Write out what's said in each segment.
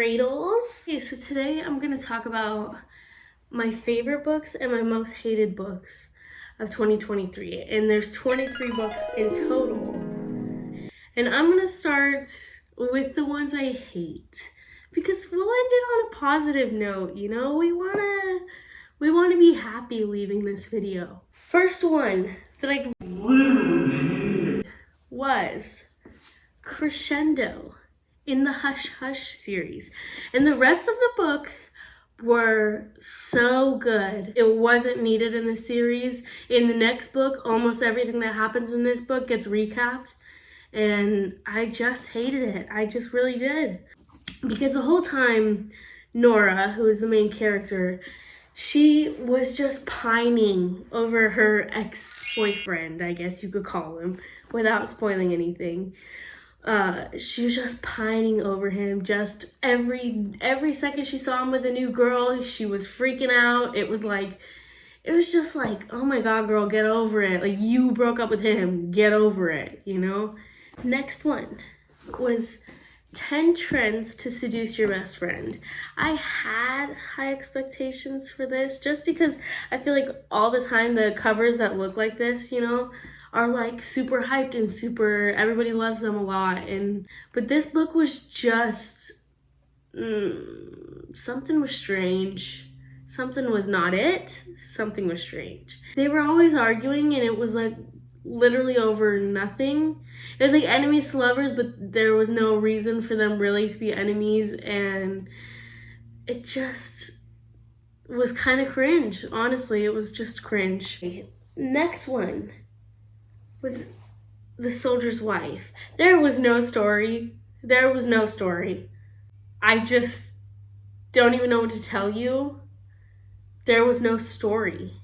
Dreidels. Okay, so today I'm going to talk about my favorite books and my most hated books of 2023. And there's 23 books in total. And I'm going to start with the ones I hate. Because we'll end it on a positive note, you know? We want to be happy leaving this video. First one that I literally hated was Crescendo in the Hush Hush series. And the rest of the books were so good. It wasn't needed in the series. In the next book, almost everything that happens in this book gets recapped. And I just hated it. I just really did. Because the whole time, Nora, who is the main character, she was just pining over her ex-boyfriend, I guess you could call him, without spoiling anything. She was just pining over him. Just every second she saw him with a new girl, she was freaking out. It was just like, oh my God, girl, get over it. Like, you broke up with him, get over it, you know? Next one was 10 Trends to Seduce Your Best Friend. I had high expectations for this just because I feel like all the time the covers that look like this, you know, are like super hyped and super, everybody loves them a lot. But this book was just, something was strange. Something was not it. Something was strange. They were always arguing and it was like literally over nothing. It was like enemies to lovers, but there was no reason for them really to be enemies, and it just was kind of cringe. Honestly, it was just cringe. Next one was The Soldier's Wife. There was no story. There was no story. I just don't even know what to tell you. There was no story.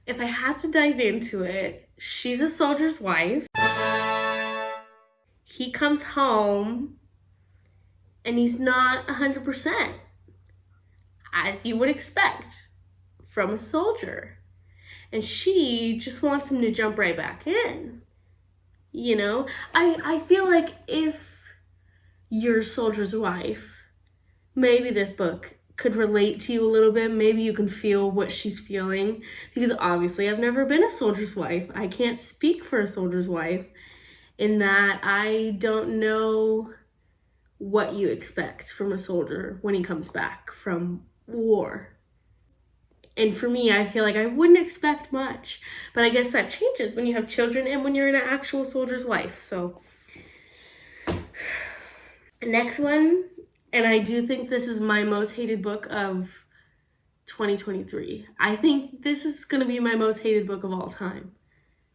If I had to dive into it, she's a soldier's wife. He comes home and he's not 100%, as you would expect from a soldier. And she just wants him to jump right back in. You know, I feel like if you're a soldier's wife, maybe this book could relate to you a little bit. Maybe you can feel what she's feeling, because obviously I've never been a soldier's wife. I can't speak for a soldier's wife in that I don't know what you expect from a soldier when he comes back from war. And for me, I feel like I wouldn't expect much, but I guess that changes when you have children and when you're an actual soldier's wife. So next one, and I do think this is my most hated book of 2023. I think this is going to be my most hated book of all time,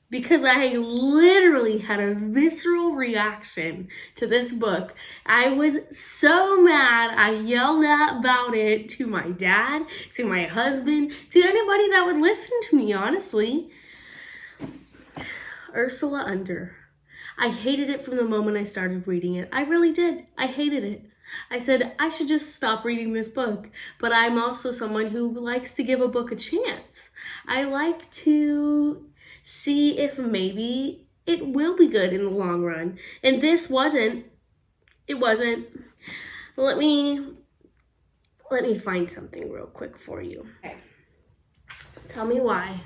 because I literally had a visceral reaction to this book. I was so mad. I yelled about it to my dad, to my husband, to anybody that would listen to me, honestly. Ursula Under. I hated it from the moment I started reading it. I really did. I hated it. I said, I should just stop reading this book. But I'm also someone who likes to give a book a chance. I like to see if maybe it will be good in the long run. And this wasn't. It wasn't. Let me find something real quick for you. Okay. Tell me why.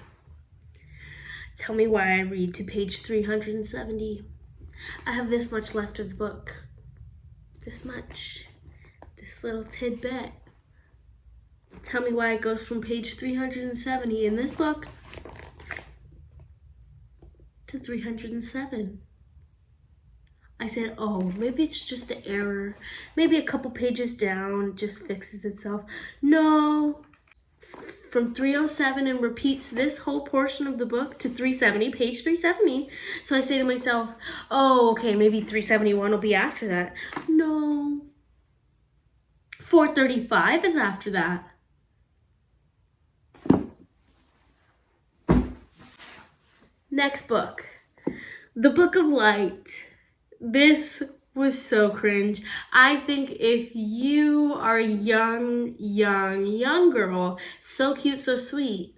Tell me why I read to page 370. I have this much left of the book. This much. This little tidbit. Tell me why it goes from page 370 in this book to 307. I said, oh, maybe it's just an error. Maybe a couple pages down just fixes itself. No. From 307 and repeats this whole portion of the book to 370, page 370. So I say to myself, oh, okay, maybe 371 will be after that. No. 435 is after that. Next book, The Book of Light. This was so cringe. I think if you are a young girl, so cute, so sweet,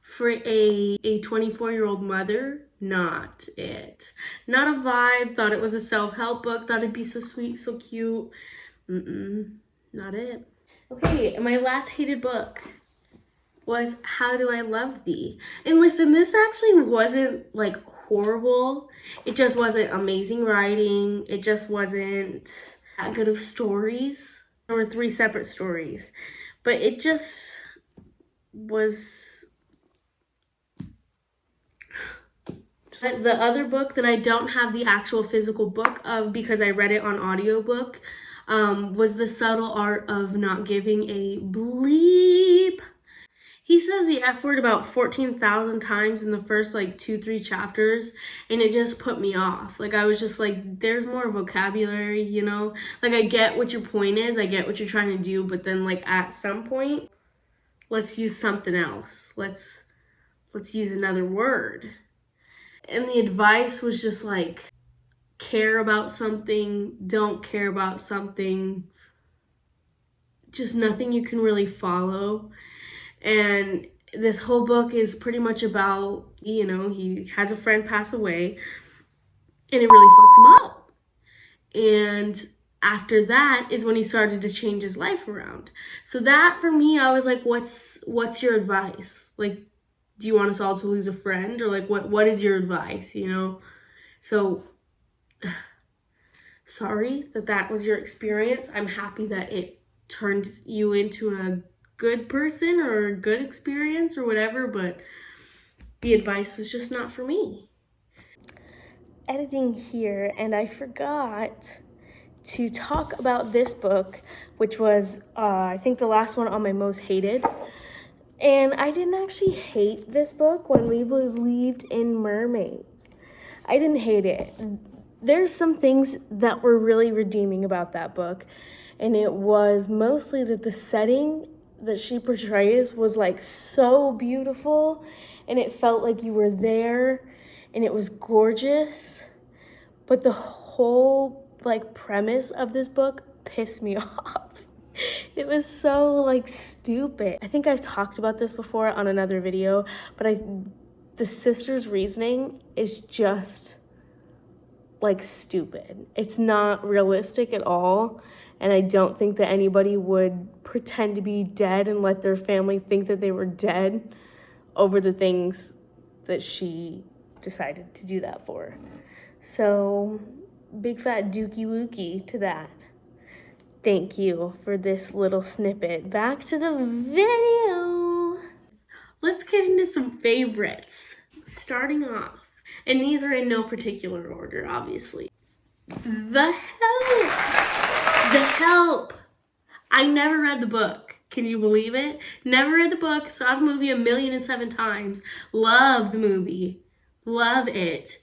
for a 24-year-old mother, not it. Not a vibe. Thought it was a self-help book. Thought it'd be so sweet, so cute. Not it. Okay, my last hated book was How Do I Love Thee? And listen, this actually wasn't like horrible. It just wasn't amazing writing. It just wasn't that good of stories. There were 3 separate stories, but it just was. The other book that I don't have the actual physical book of because I read it on audiobook was The Subtle Art of Not Giving a Bleep. He says the F word about 14,000 times in the first like 2-3 chapters, and it just put me off. Like I was just like, there's more vocabulary, you know? Like I get what your point is, I get what you're trying to do, but then like at some point, let's use something else. Let's use another word. And the advice was just like, care about something, don't care about something, just nothing you can really follow. And this whole book is pretty much about, you know, he has a friend pass away and it really fucked him up. And after that is when he started to change his life around. So that for me, I was like, what's your advice? Like, do you want us all to lose a friend? Or like, what is your advice, you know? So sorry that was your experience. I'm happy that it turned you into a good person or a good experience or whatever, but the advice was just not for me. Editing here, and I forgot to talk about this book, which was I think the last one on my most hated. And I didn't actually hate this book when we believed in mermaids. I didn't hate it. There's some things that were really redeeming about that book, and it was mostly that the setting that she portrays was like so beautiful, and it felt like you were there, and it was gorgeous. But the whole like premise of this book pissed me off. It was so like stupid. I think I've talked about this before on another video, but the sister's reasoning is just like stupid. It's not realistic at all, and I don't think that anybody would pretend to be dead and let their family think that they were dead over the things that she decided to do that for. So big fat dookie wookie to that. Thank you for this little snippet. Back to the video. Let's get into some favorites. Starting off, and these are in no particular order, obviously. The Help! The Help! I never read the book. Can you believe it? Never read the book, saw the movie 1,000,007 times. Love the movie. Love it.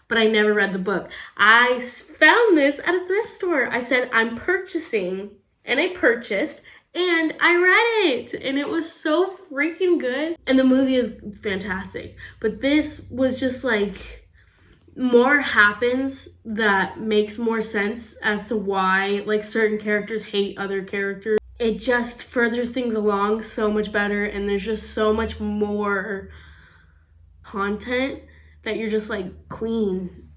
But I never read the book. I found this at a thrift store. I said, I'm purchasing, and I purchased, and I read it, and it was so freaking good. And the movie is fantastic, but this was just like, more happens that makes more sense as to why like certain characters hate other characters. It just furthers things along so much better, and there's just so much more content that you're just like, queen.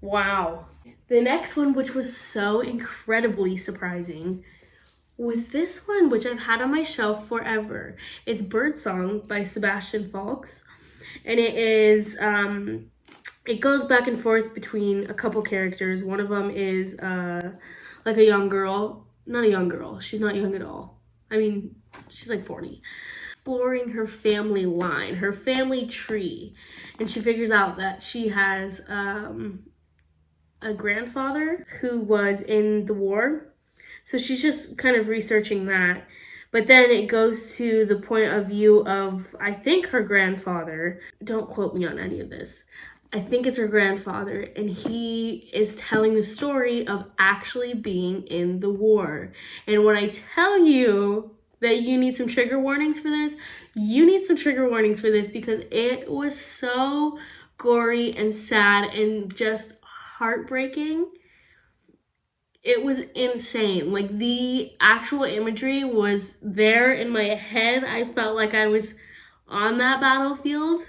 Wow. The next one, which was so incredibly surprising, was this one, which I've had on my shelf forever. It's Birdsong by Sebastian Faulks, and it is it goes back and forth between a couple characters. One of them is like a young girl. Not a young girl. She's not young at all. I mean, she's like 40. Exploring her family line, her family tree, and she figures out that she has a grandfather who was in the war. So she's just kind of researching that. But then it goes to the point of view of, I think, her grandfather. Don't quote me on any of this. I think it's her grandfather, and he is telling the story of actually being in the war. And when I tell you that you need some trigger warnings for this, you need some trigger warnings for this, because it was so gory and sad and just heartbreaking. It was insane. Like, the actual imagery was there in my head. I felt like I was on that battlefield,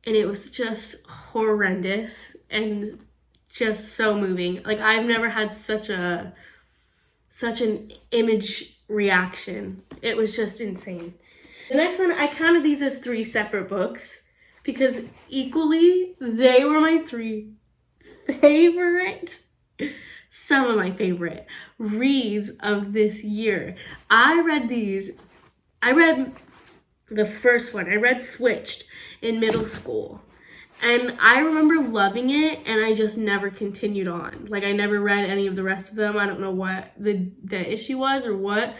and it was just horrendous and just so moving. Like, I've never had such a such an image reaction. It was just insane. The next one, I counted these as 3 separate books because equally they were my 3 favorite, some of my favorite reads of this year. I read the first one. I read Switched in middle school. And I remember loving it, and I just never continued on. Like, I never read any of the rest of them. I don't know what the issue was or what.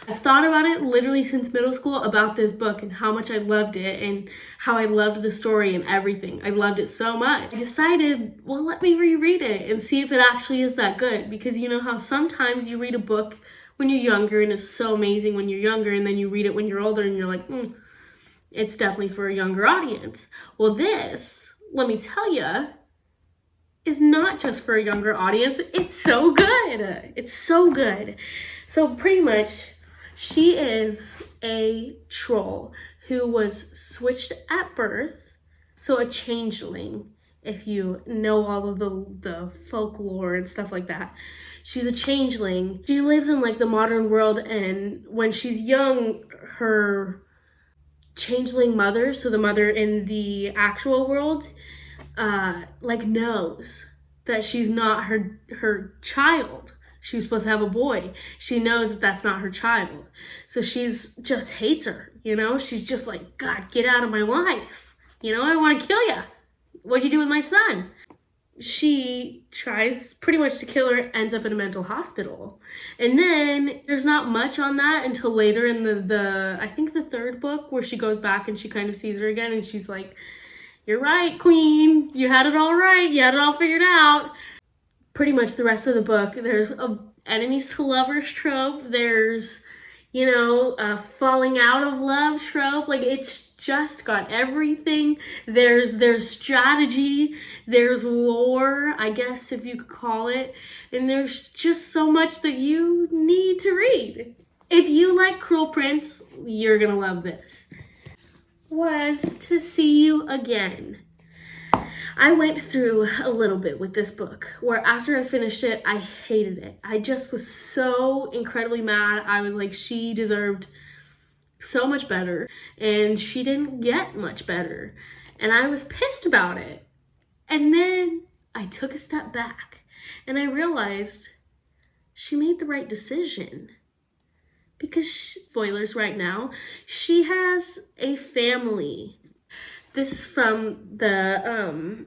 I've thought about it literally since middle school about this book and how much I loved it and how I loved the story and everything. I loved it so much. I decided, well, let me reread it and see if it actually is that good. Because you know how sometimes you read a book when you're younger and it's so amazing when you're younger, and then you read it when you're older and you're like, it's definitely for a younger audience. Well, this, let me tell you, is not just for a younger audience. It's so good. It's so good. So pretty much, she is a troll who was switched at birth. So a changeling, if you know all of the folklore and stuff like that. She's a changeling. She lives in like the modern world, and when she's young, her changeling mother, so the mother in the actual world, like knows that she's not her child. She's supposed to have a boy. She knows that that's not her child. So she's just hates her, you know? She's just like, God, get out of my life. You know, I want to kill you. What'd you do with my son? She tries pretty much to kill her, ends up in a mental hospital. And then there's not much on that until later in the I think the 3rd book, where she goes back and she kind of sees her again and she's like, you're right, queen. You had it all right. You had it all figured out. Pretty much the rest of the book, there's a enemies to lovers trope. There's, you know, a falling out of love trope. Like, it's just got everything. There's strategy, there's war, I guess, if you could call it, and there's just so much that you need to read. If you like Cruel Prince, you're gonna love this. Was To See You Again. I went through a little bit with this book where after I finished it, I hated it. I just was so incredibly mad. I was like, she deserved so much better, and she didn't get much better. And I was pissed about it. And then I took a step back and I realized she made the right decision. Because, spoilers right now, she has a family. This is from the,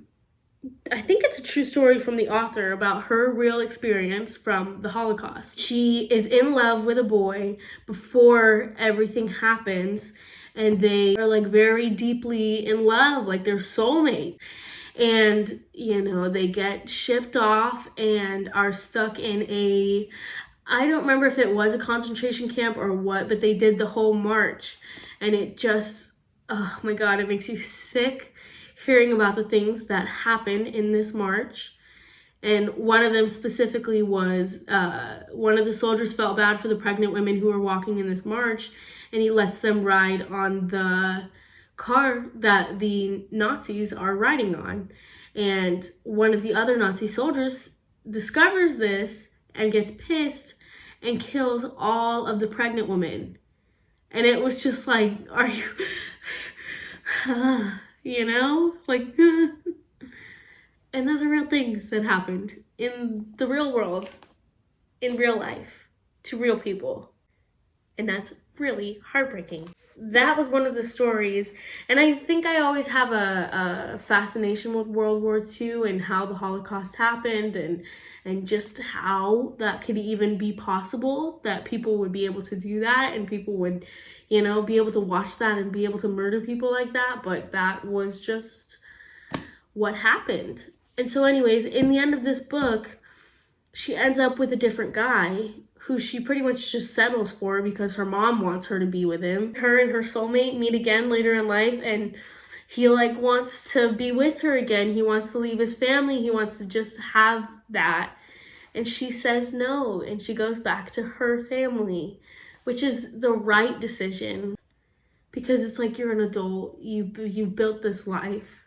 I think it's a true story from the author about her real experience from the Holocaust. She is in love with a boy before everything happens, and they are like very deeply in love, like they're soulmates. And, you know, they get shipped off and are stuck in a, I don't remember if it was a concentration camp or what, but they did the whole march, and it just, oh my God, it makes you sick hearing about the things that happened in this march. And one of them specifically was one of the soldiers felt bad for the pregnant women who were walking in this march, and he lets them ride on the car that the Nazis are riding on. And one of the other Nazi soldiers discovers this and gets pissed and kills all of the pregnant women. And it was just like, are you... you know, like, and those are real things that happened in the real world, in real life, to real people, and that's really heartbreaking. That was one of the stories, and I think I always have a fascination with World War II and how the Holocaust happened, and just how that could even be possible, that people would be able to do that, and people would, you know, be able to watch that and be able to murder people like that. But that was just what happened. And so anyways, in the end of this book, she ends up with a different guy who she pretty much just settles for because her mom wants her to be with him. Her and her soulmate meet again later in life, and he like wants to be with her again. He wants to leave his family. He wants to just have that. And she says no, and she goes back to her family, which is the right decision, because it's like, you're an adult, you built this life.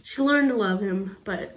She learned to love him, but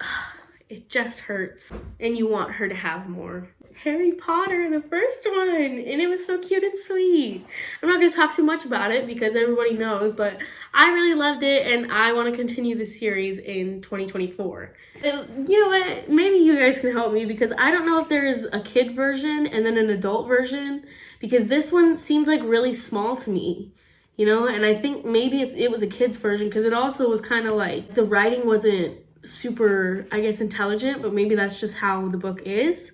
it just hurts, and you want her to have more. Harry Potter, the first one, and it was so cute and sweet. I'm not going to talk too much about it because everybody knows, but I really loved it, and I want to continue the series in 2024. And you know what? Maybe you guys can help me because I don't know if there is a kid version and then an adult version, because this one seems like really small to me. You know, and I think maybe it was a kid's version because it also was kind of like the writing wasn't super, I guess, intelligent, but maybe that's just how the book is.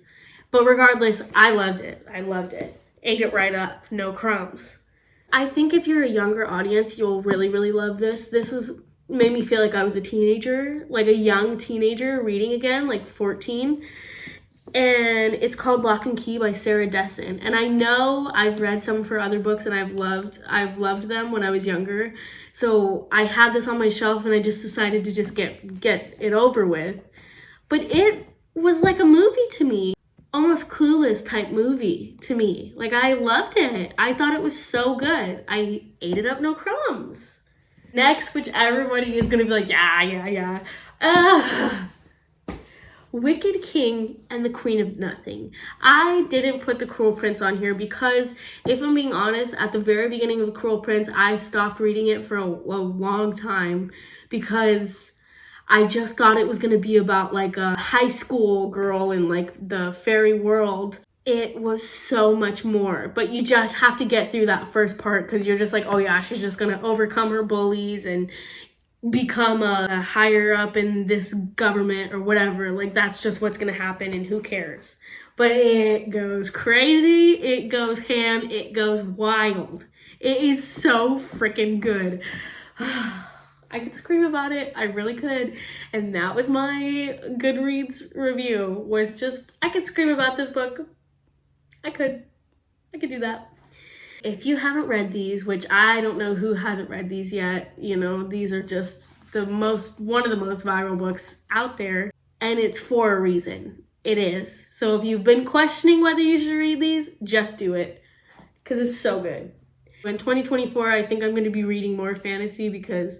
But regardless, I loved it. I loved it. Ate it right up. No crumbs. I think if you're a younger audience, you'll really, really love this. Made me feel like I was a teenager, like a young teenager reading again, like 14. And it's called Lock and Key by Sarah Dessen. And I know I've read some of her other books and I've loved them when I was younger. So I had this on my shelf and I just decided to just get it over with. But it was like a movie to me. Almost Clueless type movie to me. Like, I loved it. I thought it was so good. I ate it up, no crumbs. Next, which everybody is gonna be like, yeah. Wicked King and the Queen of Nothing. I didn't put The Cruel Prince on here because, if I'm being honest, at the very beginning of The Cruel Prince, I stopped reading it for a long time because I just thought it was going to be about like a high school girl in like the fairy world. It was so much more, but you just have to get through that first part because you're just like, oh yeah, she's just going to overcome her bullies and become a higher up in this government or whatever. Like, that's just what's gonna happen and who cares. But it goes crazy, it goes ham, it goes wild. It is so freaking good. I could scream about it, I really could. And that was my Goodreads review, was just, I could scream about this book. I could do that. If you haven't read these, which I don't know who hasn't read these yet, you know, these are just one of the most viral books out there, and it's for a reason. It is. So if you've been questioning whether you should read these, just do it, because it's so good. In 2024, I think I'm going to be reading more fantasy because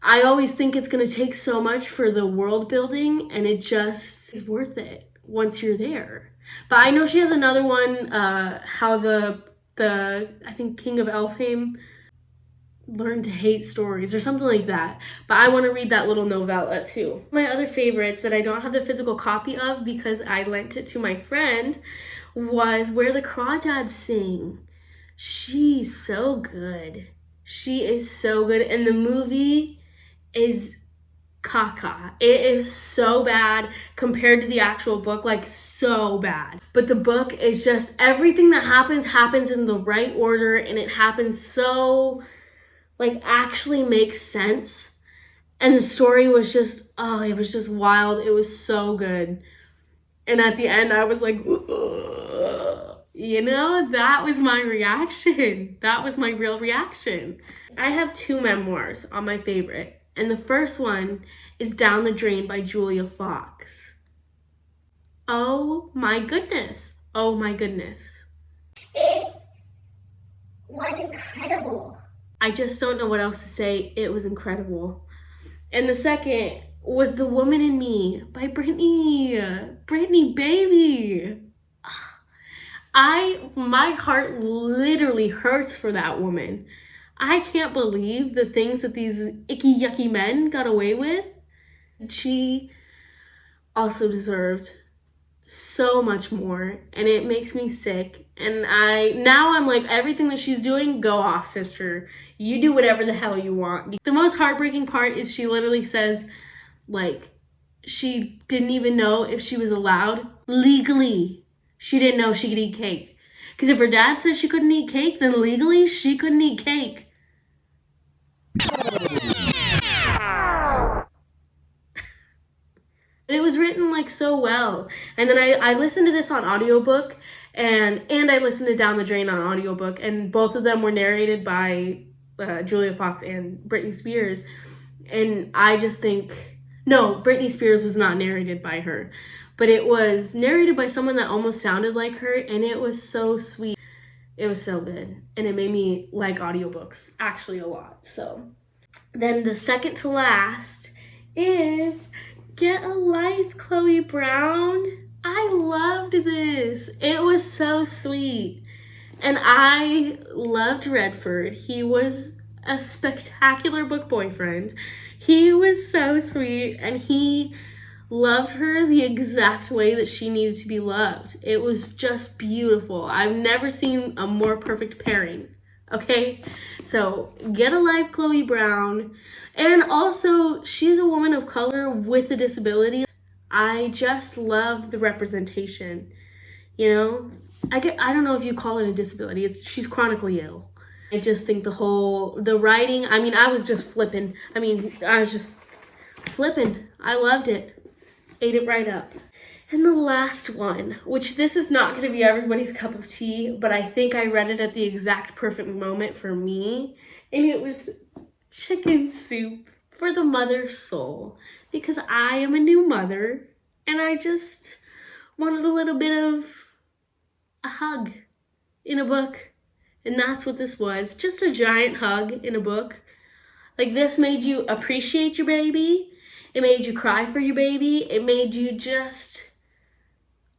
I always think it's going to take so much for the world building, and it just is worth it once you're there. But I know she has another one, how the I think King of Elfheim learned to hate stories or something like that. But I want to read that little novella too. My other favorites that I don't have the physical copy of because I lent it to my friend was Where the Crawdads Sing. She's so good. She is so good. And the movie is caca. It is so bad compared to the actual book, like so bad. But the book is just, everything that happens in the right order, and it happens so, like, actually makes sense. And the story was just, it was just wild. It was so good. And at the end, I was like, you know, that was my reaction. That was my real reaction. I have 2 memoirs on my favorite. And the first one is Down the Drain by Julia Faulks. Oh my goodness. Oh my goodness. It was incredible. I just don't know what else to say. It was incredible. And the second was The Woman in Me by Britney. Britney, baby. My heart literally hurts for that woman. I can't believe the things that these icky, yucky men got away with. She also deserved so much more, and it makes me sick. And now I'm like, everything that she's doing, go off, sister. You do whatever the hell you want. The most heartbreaking part is she literally says, like, she didn't even know if she was allowed legally. She didn't know she could eat cake. Because if her dad said she couldn't eat cake, then legally she couldn't eat cake. It was written like so well. And then I listened to this on audiobook, and I listened to Down the Drain on audiobook, and both of them were narrated by Julia Faulks and Britney Spears. And I just think, no, Britney Spears was not narrated by her, but it was narrated by someone that almost sounded like her, and it was so sweet. It was so good, and it made me like audiobooks actually a lot. So then the second to last is Get a Life, Chloe Brown. I loved this. It was so sweet. And I loved Redford. He was a spectacular book boyfriend. He was so sweet, and he loved her the exact way that she needed to be loved. It was just beautiful. I've never seen a more perfect pairing. Okay? So get a live Chloe Brown. And also, she's a woman of color with a disability. I just love the representation. You know, I don't know if you call it a disability. She's chronically ill. I just think the writing, I mean, I was just flipping. I loved it. Ate it right up. And the last one, which this is not going to be everybody's cup of tea, but I think I read it at the exact perfect moment for me. And it was Chicken Soup for the Mother's Soul. Because I am a new mother, and I just wanted a little bit of a hug in a book. And that's what this was. Just a giant hug in a book. Like, this made you appreciate your baby. It made you cry for your baby. It made you just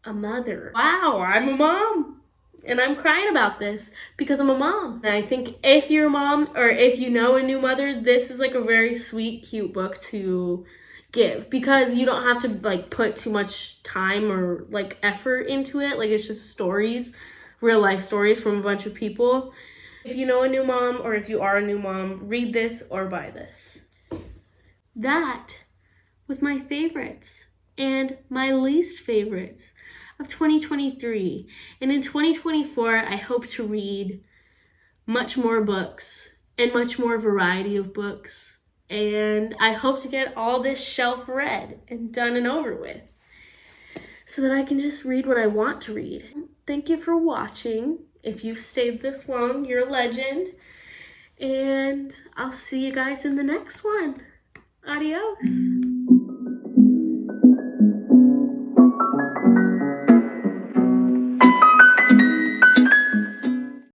a mother. Wow, I'm a mom. And I'm crying about this because I'm a mom. And I think if you're a mom or if you know a new mother, this is like a very sweet, cute book to give, because you don't have to like put too much time or like effort into it. Like, it's just stories, real life stories from a bunch of people. If you know a new mom or if you are a new mom, read this or buy this. That was my favorites and my least favorites of 2023. And in 2024, I hope to read much more books and much more variety of books. And I hope to get all this shelf read and done and over with so that I can just read what I want to read. Thank you for watching. If you've stayed this long, you're a legend. And I'll see you guys in the next one. Adios.